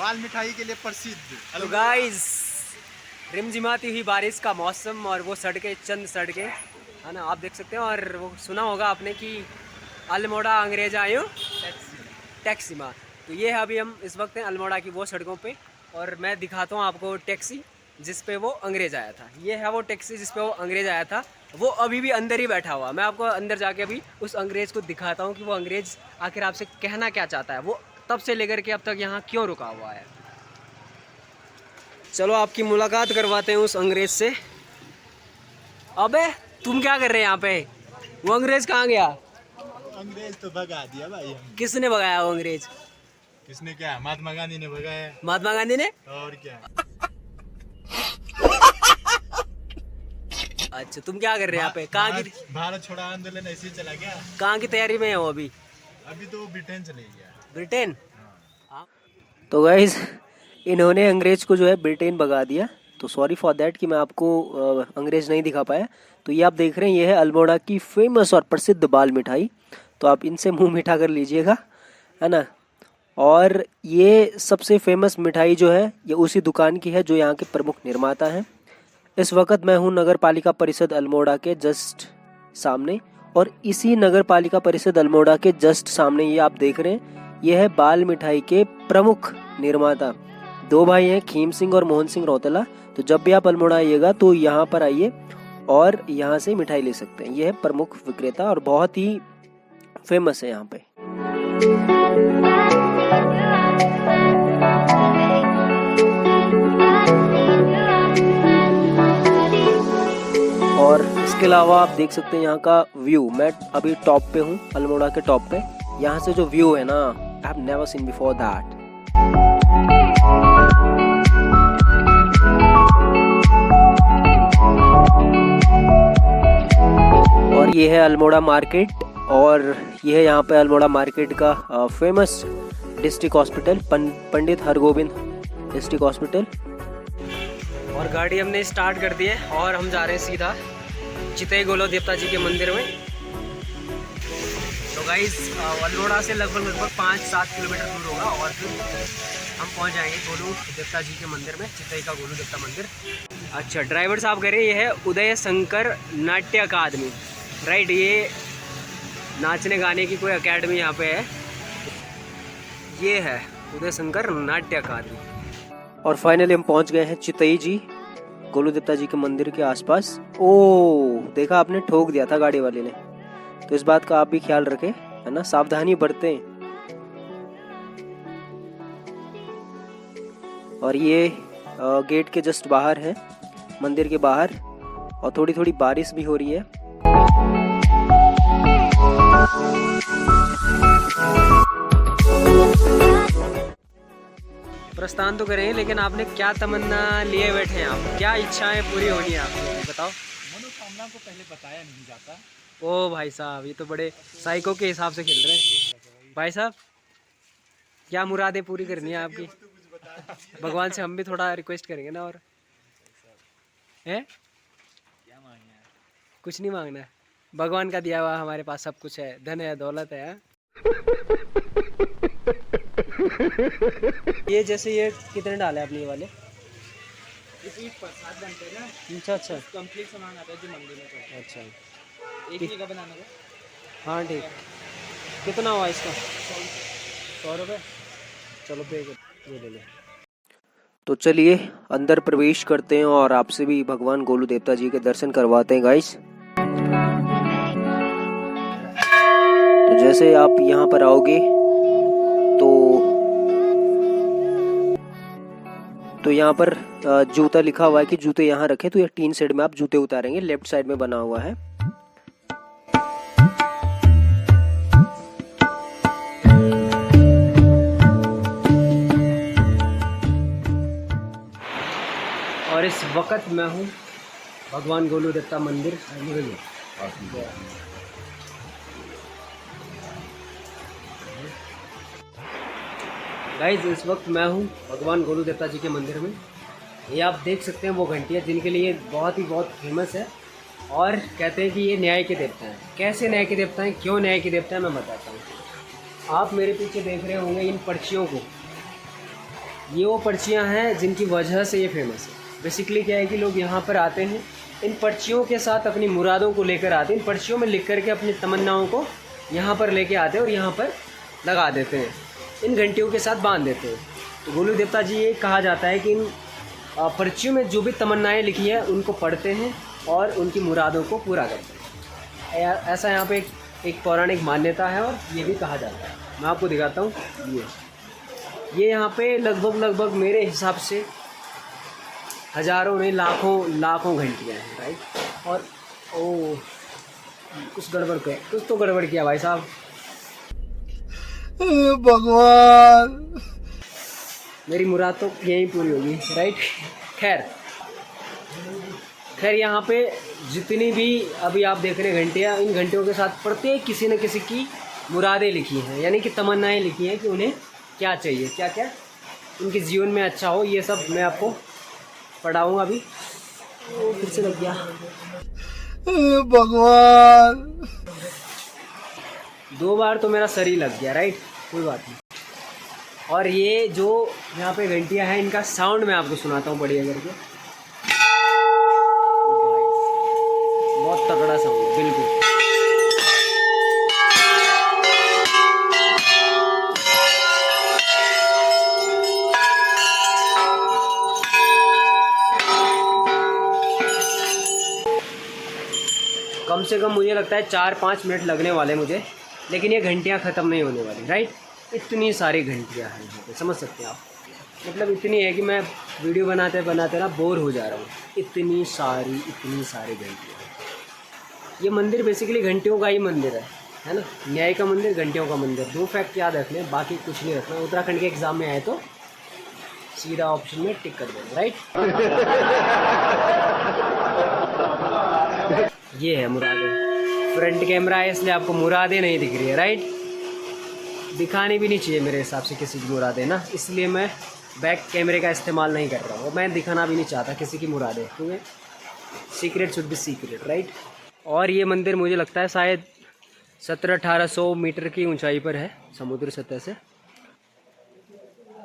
बाल मिठाई के लिए प्रसिद्ध। तो गाइस रिमझिमाती हुई बारिश का मौसम और वो सड़कें, चंद सड़कें है ना, आप देख सकते हैं। और वो सुना होगा आपने कि अल्मोड़ा अंग्रेज आयो टैक्सी में। तो ये है, अभी हम इस वक्त हैं अल्मोड़ा की वो सड़कों पे, और मैं दिखाता हूँ आपको टैक्सी जिस पे वो अंग्रेज़ आया था। ये है वो टैक्सी जिस पे वो अंग्रेज़ आया था। वो अभी भी अंदर ही बैठा हुआ। मैं आपको अंदर जाके अभी उस अंग्रेज़ को दिखाता हूँ कि वो अंग्रेज़ आखिर आपसे कहना क्या चाहता है, वो तब से लेकर के अब तक यहाँ क्यों रुका हुआ है। चलो आपकी मुलाकात करवाते हैं उस अंग्रेज़ से। अबे तुम क्या कर रहे हैं यहाँ पे? वो अंग्रेज़ कहाँ गया? अंग्रेज तो भगा दिया भाई हम। किसने भगाया वो अंग्रेज़? किसने क्या? महात्मा गांधी ने भगाया। महात्मा गांधी ने? और क्या। अच्छा, तुम क्या कर रहे हैं यहाँ पे? कहाँ की भारत छोड़ा आंदोलन ऐसे ही चला गया। कहाँ की तैयारी में हो अभी? अभी तो ब्रिटेन चले गया। ब्रिटेन? तो गाइस इन्होंने अंग्रेज को जो है ब्रिटेन भगा दिया। तो सॉरी फॉर दैट कि मैं आपको अंग्रेज नहीं दिखा पाया। तो ये आप देख रहे हैं, ये है अल्मोड़ा की फेमस और प्रसिद्ध बाल मिठाई। तो आप इनसे मुंह मीठा कर लीजिएगा, है ना। और ये सबसे फेमस मिठाई जो है ये उसी दुकान की है जो यहाँ के प्रमुख निर्माता हैं। इस वक्त मैं हूँ नगर पालिका परिषद अल्मोड़ा के जस्ट सामने, और इसी नगर पालिका परिषद अल्मोड़ा के जस्ट सामने ये आप देख रहे हैं, ये है बाल मिठाई के प्रमुख निर्माता। दो भाई हैं, खीम सिंह और मोहन सिंह रौतेला। तो जब भी आप अल्मोड़ा आइएगा तो यहाँ पर आइए और यहाँ से मिठाई ले सकते हैं। ये है प्रमुख विक्रेता और बहुत ही फेमस है यहाँ पे। और इसके अलावा आप देख सकते हैं यहाँ का व्यू। मैं अभी टॉप पे हूँ, अल्मोड़ा के टॉप पे। यहाँ से जो व्यू है ना, I have never seen before that. और ये है अल्मोड़ा मार्केट, और ये है यहाँ पे अल्मोड़ा मार्केट का फेमस डिस्ट्रिक्ट हॉस्पिटल, पंडित हरगोविंद डिस्ट्रिक्ट हॉस्पिटल। और गाड़ी हमने स्टार्ट कर दी है और हम जा रहे हैं सीधा चितई गोलो देवता जी के मंदिर में। तो गाइस अल्मोड़ा से लगभग 5-7 किलोमीटर दूर होगा और फिर हम पहुंच जाएंगे गोलू देवता जी के मंदिर में, चितई का गोलू देवता मंदिर। अच्छा, ड्राइवर साहब कह रहे हैं ये है उदय शंकर नाट्य अकादमी, राइट। ये नाचने गाने की कोई अकेडमी यहाँ पे है। ये है उदय शंकर नाट्य अकादमी। और फाइनली हम पहुंच गए हैं चितई जी गोलू देवता जी के मंदिर के आसपास। ओ देखा आपने, ठोक दिया था गाड़ी वाले ने। तो इस बात का आप भी ख्याल रखें, है ना, सावधानी बरतें। और ये गेट के जस्ट बाहर है, मंदिर के बाहर, और थोड़ी थोड़ी बारिश भी हो रही है। प्रस्थान तो करें, लेकिन आपने क्या तमन्ना लिए बैठे हैं आप? क्या इच्छाएं पूरी होनी है आपकी, बताओ। मनोकामना को पहले बताया नहीं जाता। ओ भाई साहब, ये तो बड़े साइको के हिसाब से खेल रहे हैं भाई साहब। क्या मुरादें पूरी करनी है आपकी? भगवान से हम भी थोड़ा रिक्वेस्ट करेंगे ना। और है क्या मांगना है? कुछ नहीं मांगना है, भगवान का दिया हुआ हमारे पास सब कुछ है, धन है, दौलत है। ये जैसे ये कितने डाले आपने ये वाले? प्रसाद बनते हैं ना। अच्छा अच्छा, कंप्लीट सामान आता है जो मंदिर में तो। अच्छा एक ही का बनाने का। हाँ ठीक। कितना हुआ इसका? 100 रुपये। चलो पे ये ले लो। तो चलिए अंदर प्रवेश करते हैं और आपसे भी भगवान गोलू देवता जी के दर्शन करवाते हैं गाइस। तो जैसे आप यहाँ पर आओगे तो यहाँ पर जूता लिखा हुआ है कि जूते यहाँ रखें। तो ये टीन शेड में आप जूते उतारेंगे, लेफ्ट साइड में बना हुआ है। और इस वक्त मैं हूँ भगवान गोलू देवता मंदिर। गाइस इस वक्त मैं हूँ भगवान गोलू देवता जी के मंदिर में। ये आप देख सकते हैं वो घंटियाँ जिनके लिए बहुत फेमस है, और कहते हैं कि ये न्याय के देवता हैं। कैसे न्याय के देवता हैं, क्यों न्याय के देवता हैं, मैं बताता हूँ। आप मेरे पीछे देख रहे होंगे इन पर्चियों को, ये वो पर्चियाँ हैं जिनकी वजह से ये फेमस है। बेसिकली क्या है कि लोग यहाँ पर आते हैं, इन पर्चियों के साथ अपनी मुरादों को लेकर आते हैं, इन पर्चियों में लिख करके अपनी तमन्नाओं को यहाँ पर लेके आते हैं और यहाँ पर लगा देते हैं, इन घंटियों के साथ बांध देते हैं। तो गोलू देवता जी ये कहा जाता है कि इन पर्चियों में जो भी तमन्नाएँ लिखी हैं उनको पढ़ते हैं और उनकी मुरादों को पूरा करते हैं। ऐसा यहाँ पे एक पौराणिक मान्यता है और ये भी कहा जाता है। मैं आपको दिखाता हूँ। ये यहाँ पे लगभग मेरे हिसाब से हज़ारों नहीं लाखों घंटियाँ हैं, राइट। और ओ कुछ तो गड़बड़ किया भाई साहब। भगवान, मेरी मुराद तो यहीं पूरी होगी, राइट। खैर यहाँ पे जितनी भी अभी आप देख रहे हैं घंटियाँ, इन घंटियों के साथ प्रत्येक किसी न किसी की मुरादें लिखी हैं, यानी कि तमन्नाएं लिखी हैं कि उन्हें क्या चाहिए, क्या क्या उनके जीवन में अच्छा हो। ये सब मैं आपको पढ़ाऊँगा अभी। फिर से लग गया भगवान। 2 बार तो मेरा सर ही लग गया, राइट। कोई बात नहीं। और ये जो यहाँ पे घंटियाँ हैं इनका साउंड मैं आपको सुनाता हूँ बढ़िया करके। बहुत तगड़ा साउंड है, बिल्कुल। कम से कम मुझे लगता है 4-5 मिनट लगने वाले मुझे, लेकिन ये घंटियाँ ख़त्म नहीं होने वाली, राइट। इतनी सारी घंटियाँ हैं यहाँ पे, समझ सकते हैं आप। मतलब इतनी है कि मैं वीडियो बनाते बनाते ना बोर हो जा रहा हूँ। इतनी सारी घंटियाँ। ये मंदिर बेसिकली घंटियों का ही मंदिर है ना। न्याय का मंदिर, घंटियों का मंदिर। 2 फैक्ट याद रखने, बाकी कुछ नहीं रखना। उत्तराखंड के एग्ज़ाम में आए तो सीधा ऑप्शन में टिक कर देना, राइट। ये है मुरादें। फ्रंट कैमरा है इसलिए आपको मुरादें नहीं दिख रही है, राइट। दिखानी भी नहीं चाहिए मेरे हिसाब से किसी की मुरादें ना, इसलिए मैं बैक कैमरे का इस्तेमाल नहीं कर रहा हूँ। मैं दिखाना भी नहीं चाहता किसी की मुरादें, क्योंकि secret should be secret, right. और ये मंदिर मुझे लगता है शायद 1700-1800 मीटर की ऊंचाई पर है समुद्र सतह से।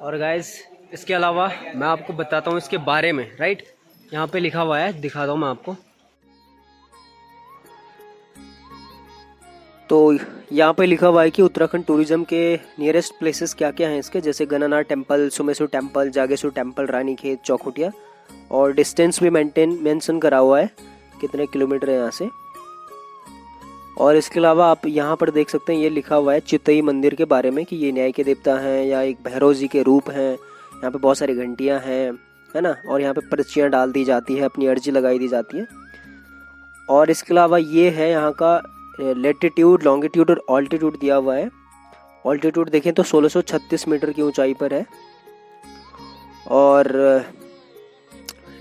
और गाइस इसके अलावा मैं आपको बताता हूँ इसके बारे में, राइट। यहाँ पे लिखा हुआ है, दिखाता हूँ मैं आपको। तो यहाँ पे लिखा हुआ है कि उत्तराखंड टूरिज्म के नियरेस्ट प्लेसेस क्या क्या हैं इसके, जैसे Gananath temple, Someshwar temple, Jageshwar temple, Ranikhet, Chaukhutia. और डिस्टेंस भी मेंशन करा हुआ है कितने किलोमीटर है यहाँ से। और इसके अलावा आप यहाँ पर देख सकते हैं ये लिखा हुआ है चितई मंदिर के बारे में कि ये न्याय के देवता हैं या एक भैरव जी के रूप हैं। यहाँ पे बहुत सारी घंटियाँ हैं, है ना। और यहाँ पे पर्चियाँ डाल दी जाती है, अपनी अर्जी लगाई दी जाती है। और इसके अलावा ये है यहाँ का लेटीट्यूड, लॉन्गिट्यूड और ऑल्टीट्यूड दिया हुआ है। ऑल्टीट्यूड देखें तो 1636 मीटर की ऊंचाई पर है। और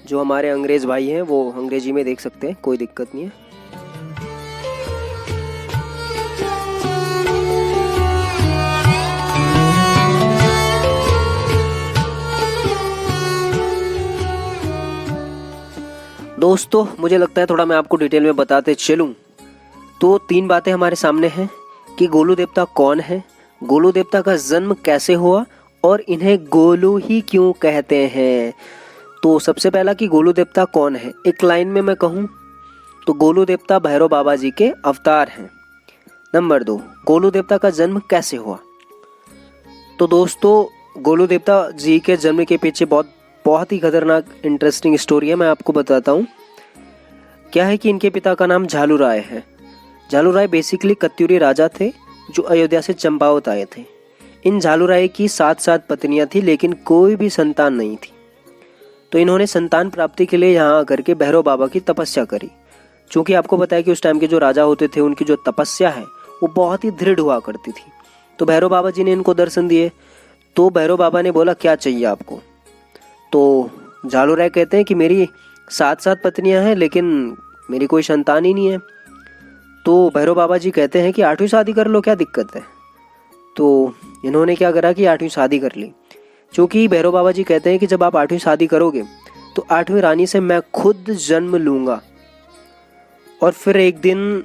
जो हमारे अंग्रेज़ भाई हैं वो अंग्रेजी में देख सकते हैं, कोई दिक्कत नहीं है। दोस्तों मुझे लगता है थोड़ा मैं आपको डिटेल में बताते चलूं तो 3 बातें हमारे सामने हैं कि गोलू देवता कौन है, गोलू देवता का जन्म कैसे हुआ और इन्हें गोलू ही क्यों कहते हैं। तो सबसे पहला कि गोलू देवता कौन है, एक लाइन में मैं कहूँ तो गोलू देवता भैरव बाबा जी के अवतार हैं। नंबर 2, गोलू देवता का जन्म कैसे हुआ। तो दोस्तों गोलू देवता जी के जन्म के पीछे बहुत ही खतरनाक इंटरेस्टिंग स्टोरी है, मैं आपको बताता हूँ। क्या है कि इनके पिता का नाम झालू राय है। झालू राय बेसिकली कत्यूरी राजा थे जो अयोध्या से चंपावत आए थे। इन झालू राय की 7 पत्नियां थी लेकिन कोई भी संतान नहीं थी। तो इन्होंने संतान प्राप्ति के लिए यहाँ आकर के भैरव बाबा की तपस्या करी। चूँकि आपको पता है कि उस टाइम के जो राजा होते थे उनकी जो तपस्या है वो बहुत ही दृढ़ हुआ करती थी। तो भैरव बाबा जी ने इनको दर्शन दिए। तो भैरव बाबा ने बोला क्या चाहिए आपको। तो झालू राय कहते हैं कि मेरी 7 पत्नियां हैं लेकिन मेरी कोई संतान ही नहीं है। तो भैरव बाबा जी कहते हैं कि 8वीं शादी कर लो, क्या दिक्कत है। तो इन्होंने क्या करा कि 8वीं शादी कर ली। क्योंकि भैरव बाबा जी कहते हैं कि जब आप 8वीं शादी करोगे तो 8वीं रानी से मैं खुद जन्म लूँगा। और फिर एक दिन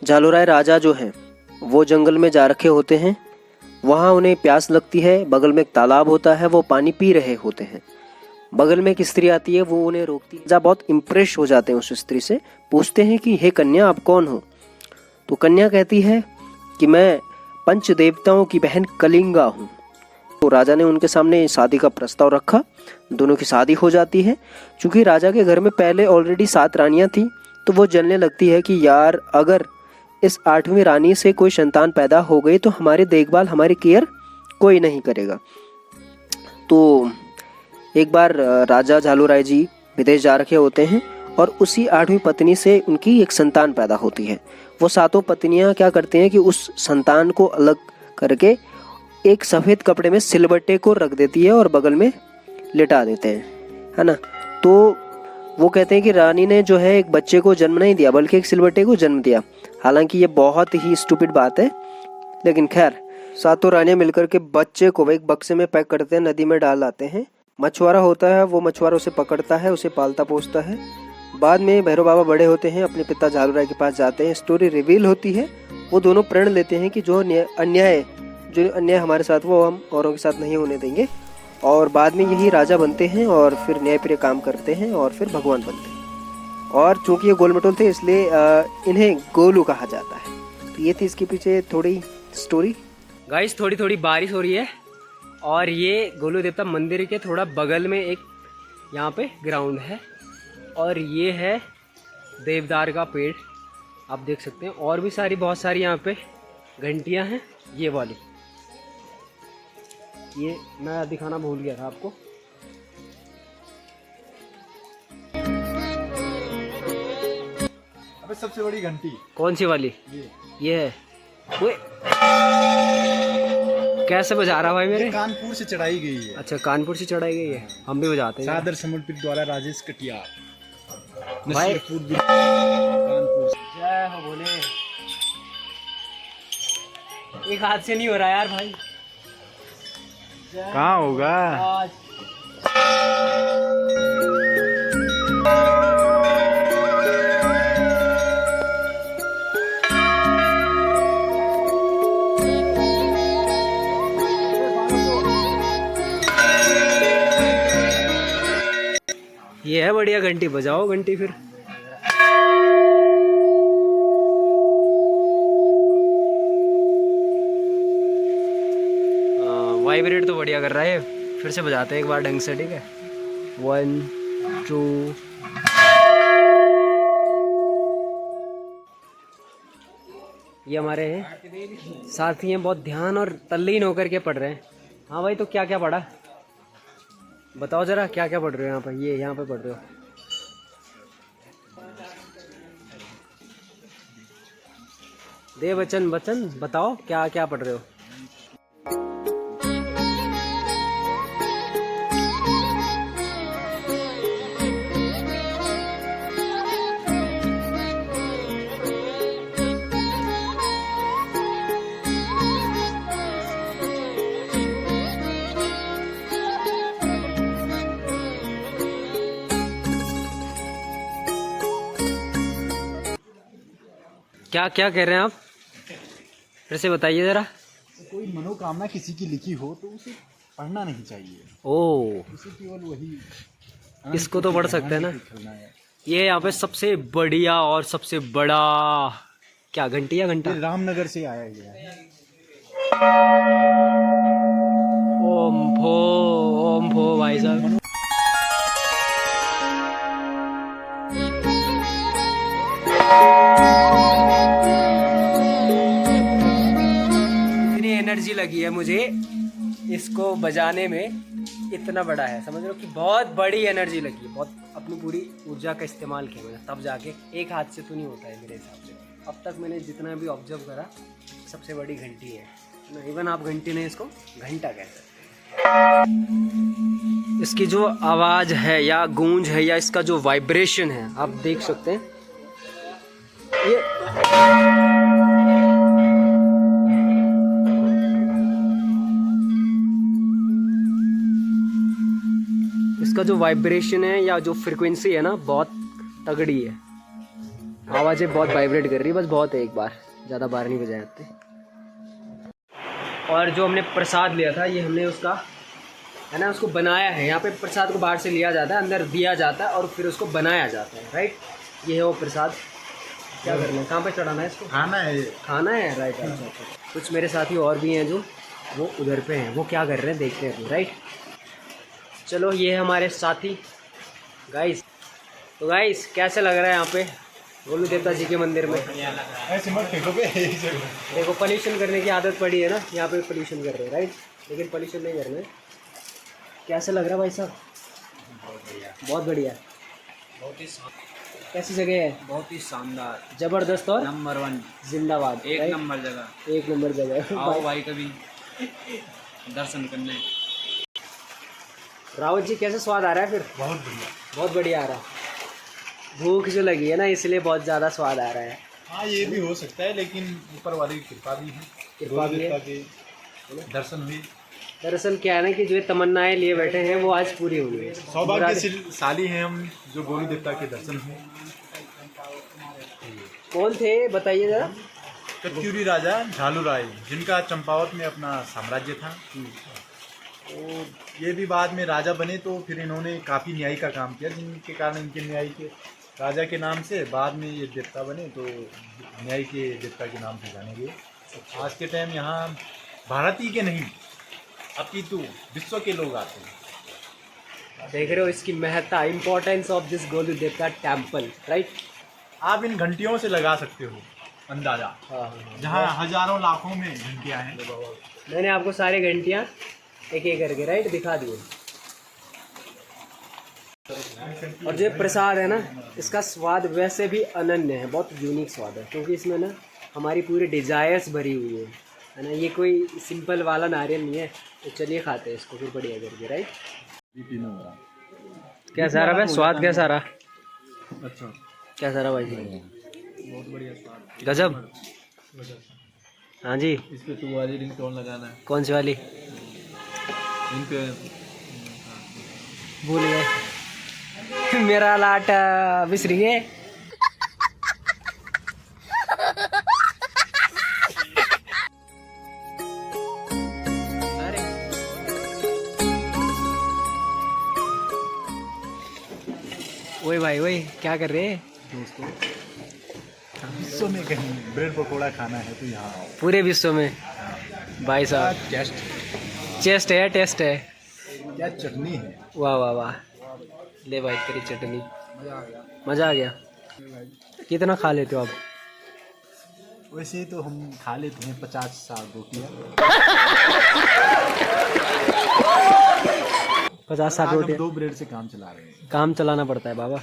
झालू राय राजा जो हैं वो जंगल में जा रखे होते हैं वहाँ उन्हें प्यास लगती है, बगल में एक तालाब होता है, वो पानी पी रहे होते हैं। बगल में एक स्त्री आती है, वो उन्हें रोकती है। राजा बहुत इम्प्रेस हो जाते हैं उस स्त्री से, पूछते हैं कि हे कन्या, आप कौन हो? तो कन्या कहती है कि मैं पंच देवताओं की बहन कलिंगा हूँ। तो राजा ने उनके सामने शादी का प्रस्ताव रखा, दोनों की शादी हो जाती है। क्योंकि राजा के घर में पहले ऑलरेडी 7 रानियां थी, तो वो जलने लगती है कि यार अगर इस 8वीं रानी से कोई संतान पैदा हो गई तो हमारी देखभाल, हमारी केयर कोई नहीं करेगा। तो एक बार राजा झालूराय जी विदेश जा रखे होते हैं और उसी 8वीं पत्नी से उनकी एक संतान पैदा होती है। वो 7 पत्नियां क्या करती हैं कि उस संतान को अलग करके एक सफ़ेद कपड़े में सिलबट्टे को रख देती है और बगल में लिटा देते हैं, है ना। तो वो कहते हैं कि रानी ने जो है एक बच्चे को जन्म नहीं दिया बल्कि एक सिलबट्टे को जन्म दिया। हालांकि ये बहुत ही स्टूपिड बात है, लेकिन खैर 7 रानियां मिलकर के बच्चे को एक बक्से में पैक करते हैं, नदी में डाल आते हैं। मछुआरा होता है, वो मछुआरा उसे पकड़ता है, उसे पालता पोसता है। बाद में भैरव बाबा बड़े होते हैं, अपने पिता झालूराय के पास जाते हैं। स्टोरी रिवील होती है, वो दोनों प्रण लेते हैं कि जो अन्याय हमारे साथ वो हम औरों के साथ नहीं होने देंगे। और बाद में यही राजा बनते हैं और फिर न्यायप्रिय काम करते हैं और फिर भगवान बनते हैं। और चूंकि ये गोल मटोल थे इसलिए इन्हें गोलू कहा जाता है। तो ये थी इसके पीछे थोड़ी स्टोरी। गाइस थोड़ी थोड़ी बारिश हो रही है और ये गोलू देवता मंदिर के थोड़ा बगल में एक यहाँ पे ग्राउंड है और ये है देवदार का पेड़, आप देख सकते हैं। और भी बहुत सारी यहाँ पे घंटियाँ हैं। ये वाली, ये मैं दिखाना भूल गया था आपको। अबे सबसे बड़ी घंटी कौन सी वाली? ये है। ओए कैसे बजा रहा भाई मेरे? कानपुर से चढ़ाई गई है। अच्छा, कानपुर से चढ़ाई गई है, हम भी बजाते हैं। सादर समर्पित द्वारा राजेश कटियार भाई। कानपुर। जय हो भोले। एक हाथ से नहीं हो रहा यार भाई। कहाँ होगा? ये है बढ़िया घंटी, बजाओ घंटी फिर। वाइब्रेट तो बढ़िया कर रहा है। फिर से बजाते हैं एक बार ढंग से, ठीक है? 1 2। ये हमारे साथी हैं, बहुत ध्यान और तल्लीन होकर के पढ़ रहे हैं। हाँ भाई, तो क्या क्या पढ़ा बताओ जरा, क्या क्या पढ़ रहे हो यहाँ पर? ये यहाँ पे पढ़ रहे हो। दे वचन बताओ क्या क्या पढ़ रहे हो? क्या क्या कह रहे हैं आप? फिर से बताइए जरा। कोई मनोकामना किसी की लिखी हो तो उसे पढ़ना नहीं चाहिए। ओ, उसे केवल वही इसको तो पढ़ सकते हैं ना। ये यहाँ पे सबसे बढ़िया और सबसे बड़ा क्या घंटी या घंटा? रामनगर से आया गया है। ओम भो भाई साहब। इतनी एनर्जी लगी है मुझे इसको बजाने में, इतना बड़ा है, समझ लो कि बहुत बड़ी एनर्जी लगी है। बहुत अपनी पूरी ऊर्जा का इस्तेमाल किया मैंने, तब जाके एक हाथ से तो नहीं होता है मेरे हिसाब से। अब तक मैंने जितना भी ऑब्जर्व करा, सबसे बड़ी घंटी है ना। इवन आप घंटी नहीं, इसको घंटा कह सकते हैं। इसकी जो आवाज़ है या गूंज है या इसका जो वाइब्रेशन है, आप देख सकते हैं। ये इसका जो वाइब्रेशन है या जो फ्रिक्वेंसी है ना, बहुत तगड़ी है। आवाज़ें बहुत वाइब्रेट कर रही है, बस बहुत है, एक बार, ज़्यादा बार नहीं बजाए जाते। और जो हमने प्रसाद लिया था ये हमने उसका है ना उसको बनाया है। यहाँ पे प्रसाद को बाहर से लिया जाता है, अंदर दिया जाता है और फिर उसको बनाया जाता है, राइट। ये है वो प्रसाद। क्या करना है, कहाँ पे चढ़ाना है इसको? खाना है ये। खाना है, राइट। अच्छा। कुछ मेरे साथी और भी हैं जो वो उधर पे हैं, वो क्या कर रहे हैं देखते हैं, राइट। चलो ये है हमारे साथी गाइस। तो गाइस कैसे लग रहा है यहाँ पे गोलू देवता जी के मंदिर में? ऐसे मत फेंको बे, एक जगह। देखो पोल्यूशन करने की आदत पड़ी है ना, यहाँ पे पोल्यूशन कर रहे हैं, राइट। लेकिन पोल्यूशन नहीं करना है। कैसा लग रहा है भाई साहब? बहुत बढ़िया। बहुत ही कैसी जगह है? बहुत ही शानदार, जबरदस्त और नंबर 1, जिंदाबाद, एक right? नंबर जगह। एक नंबर जगह। आओ भाई कभी दर्शन करने। रावत जी कैसे स्वाद आ रहा है फिर? बहुत बढ़िया। बहुत बढ़िया आ रहा है। भूख जो लगी है ना इसलिए बहुत ज़्यादा स्वाद आ रहा है। हाँ ये भी हो सकता है, लेकिन ऊपर वाले की कृपा भी है, कृपा भी है। देवता के दर्शन भी। दरअसल क्या है ना कि जो तमन्नाएं लिए बैठे हैं वो आज पूरी हुई है। सौभाग्यशाली हैं हम जो गोलू देवता के दर्शन हुए। कौन थे बताइए जरा। कत्यूरी राजा झालूराय, जिनका चंपावत में अपना साम्राज्य था। तो ये भी बाद में राजा बने, तो फिर इन्होंने काफ़ी न्याय का काम किया, जिनके कारण इनके न्याय के राजा के नाम से बाद में ये देवता बने, तो न्याय के देवता के नाम से जाने गए। आज के टाइम यहाँ भारतीय के नहीं अपितु विश्व के लोग आते हैं। देख रहे हो इसकी महत्ता, इम्पोर्टेंस ऑफ दिस गोलू देवता टेम्पल, राइट। आप इन घंटियों से लगा सकते हो अंदाजा, हाँ। जहाँ हजारों लाखों में घंटियाँ हैं। मैंने आपको सारे घंटियाँ एक एक करके राइट दिखा दिए। और जो प्रसाद है ना इसका स्वाद वैसे भी अनन्य है, बहुत यूनिक स्वाद है, क्योंकि इसमें ना हमारी पूरी डिजायर्स भरी हुई है ना। ये कोई सिंपल वाला नारियल नहीं है। तो चलिए खाते हैं इसको फिर बढ़िया करके, राइट। कैसा रहा भाई स्वाद? कैसा रहा? अच्छा कैसा रहा भाई? बहुत बढ़िया स्वाद, गजब। हाँ जी। इस पे तू वाली रिंगटोन लगाना है। कौन सी वाली? इन पे भूल गए। मेरा लाट बिसरी गए। ओए भाई ओए क्या कर रहे हैं? दोस्तों, विश्व में कहीं ब्रेड पकौड़ा खाना है तो यहाँ आओ। पूरे विश्व में भाई साहब चेस्ट है, टेस्ट है। क्या चटनी है, वाह वाह वाह। ले भाई तेरी चटनी, मज़ा आ गया। कितना खा लेते हो आप? वैसे तो हम खा लेते हैं 50-60 रोटियाँ। 50-60 रोटी? 2 ब्रेड से काम चला रहे हैं। काम चलाना पड़ता है बाबा।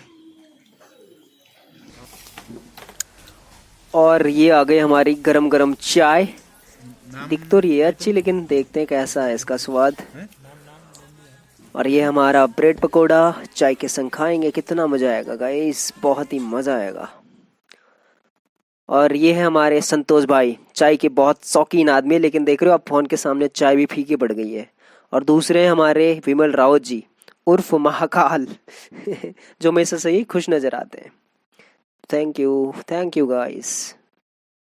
और ये आ गई हमारी गरम गरम चाय। दिख तो रही है अच्छी, लेकिन देखते हैं कैसा है इसका स्वाद। और ये हमारा ब्रेड पकोड़ा चाय के संग खाएंगे, कितना मज़ा आएगा गाइस, बहुत ही मज़ा आएगा। और ये है हमारे संतोष भाई, चाय के बहुत शौकीन आदमी, लेकिन देख रहे हो आप फ़ोन के सामने चाय भी फीकी पड़ गई है। और दूसरे हमारे विमल रावत जी उर्फ महाकाल जो हमेशा से ही खुश नज़र आते हैं। Thank you guys.